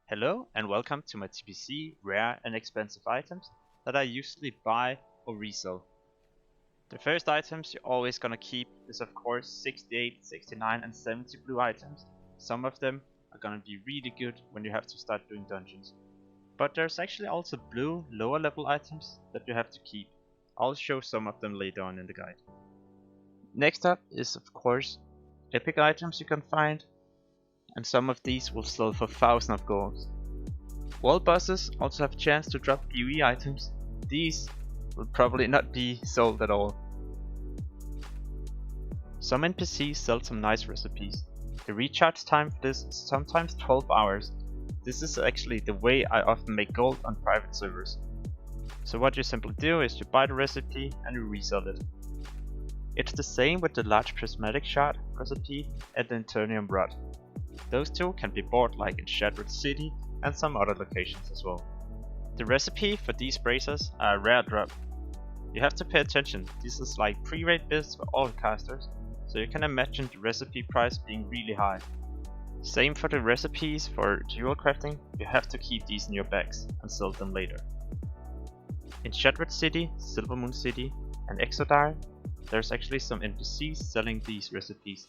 Hello and welcome to my TBC rare and expensive items that I usually buy or resell. The first items you're always gonna keep is of course 68, 69 and 70 blue items. Some of them are gonna be really good when you have to start doing dungeons. But there's actually also blue lower level items that you have to keep. I'll show some of them later on in the guide. Next up is of course epic items you can find, and some of these will sell for thousands of gold. World bosses also have a chance to drop BOE items. These will probably not be sold at all. Some NPCs sell some nice recipes. The recharge time for this is sometimes 12 hours. This is actually the way I often make gold on private servers. So what you simply do is you buy the recipe and you resell it. It's the same with the large prismatic shard recipe and the Eternium rod. Those two can be bought like in Shattered City and some other locations as well. The recipe for these bracers are a rare drop. You have to pay attention, this is like pre-rate builds for all casters, so you can imagine the recipe price being really high. Same for the recipes for dual crafting, you have to keep these in your bags and sell them later. In Shattered City, Silvermoon City and Exodar, there's actually some NPCs selling these recipes.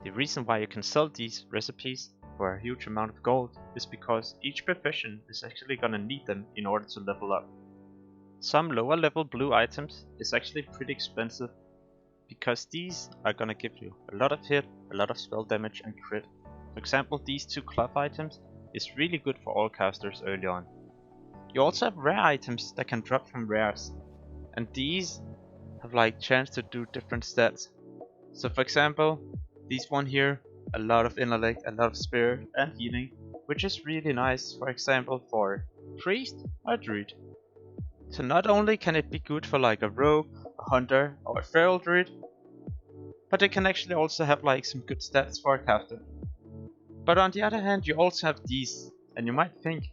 The reason why you can sell these recipes for a huge amount of gold is because each profession is actually gonna need them in order to level up. Some lower level blue items is actually pretty expensive because these are gonna give you a lot of hit, a lot of spell damage and crit. For example, these two cloth items is really good for all casters early on. You also have rare items that can drop from rares, and these have like chance to do different stats. So for example, these one here, a lot of intellect, a lot of spirit and healing, which is really nice, for example for priest or druid. So not only can it be good for like a rogue, a hunter or a feral druid, but it can actually also have like some good stats for a caster. But on the other hand you also have these, and you might think,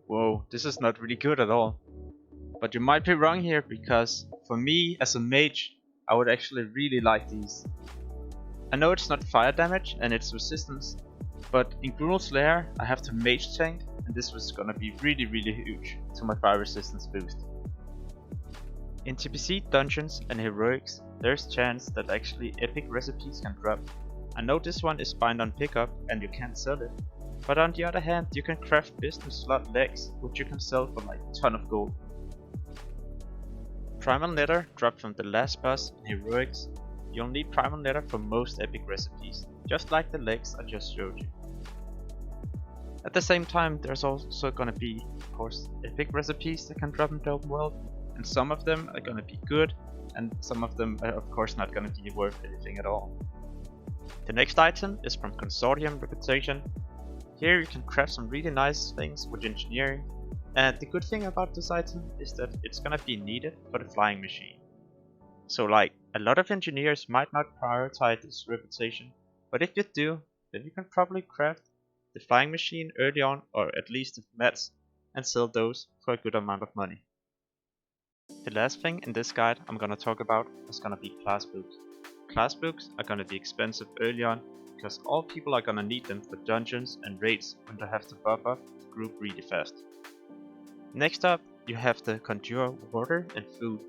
whoa, this is not really good at all. But you might be wrong here, because for me as a mage I would actually really like these. I know it's not fire damage and it's resistance, but in gruuls lair I have to mage tank, and this was gonna be really huge to my fire resistance boost. In TBC dungeons and heroics, there's chance that actually epic recipes can drop. I know this one is bind on pickup and you can't sell it, but on the other hand you can craft business slot legs which you can sell for like a ton of gold. Primal Nether dropped from the last boss in heroics. You'll need Primal Nether for most epic recipes, just like the legs I just showed you. At the same time, there's also gonna be, of course, epic recipes that can drop in the open world, and some of them are gonna be good, and some of them are of course not gonna be worth anything at all. The next item is from Consortium Reputation. Here you can craft some really nice things with engineering, and the good thing about this item is that it's gonna be needed for the flying machine. So like, a lot of engineers might not prioritize this reputation, but if you do, then you can probably craft the flying machine early on, or at least the mats, and sell those for a good amount of money. The last thing in this guide I'm gonna talk about is gonna be class books. Class books are gonna be expensive early on, because all people are gonna need them for dungeons and raids when they have to buff up the group really fast. Next up, you have the Conjure water and food.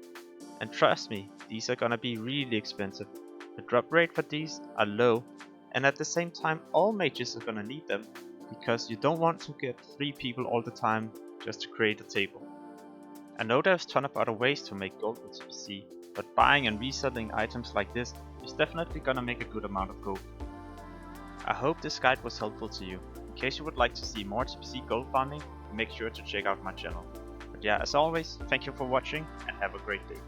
And trust me, these are gonna be really expensive. The drop rate for these are low, and at the same time all mages are gonna need them, because you don't want to get 3 people all the time just to create a table. I know there's a ton of other ways to make gold with TBC, but buying and reselling items like this is definitely gonna make a good amount of gold. I hope this guide was helpful to you. In case you would like to see more TBC gold farming, make sure to check out my channel. But yeah, as always, thank you for watching and have a great day.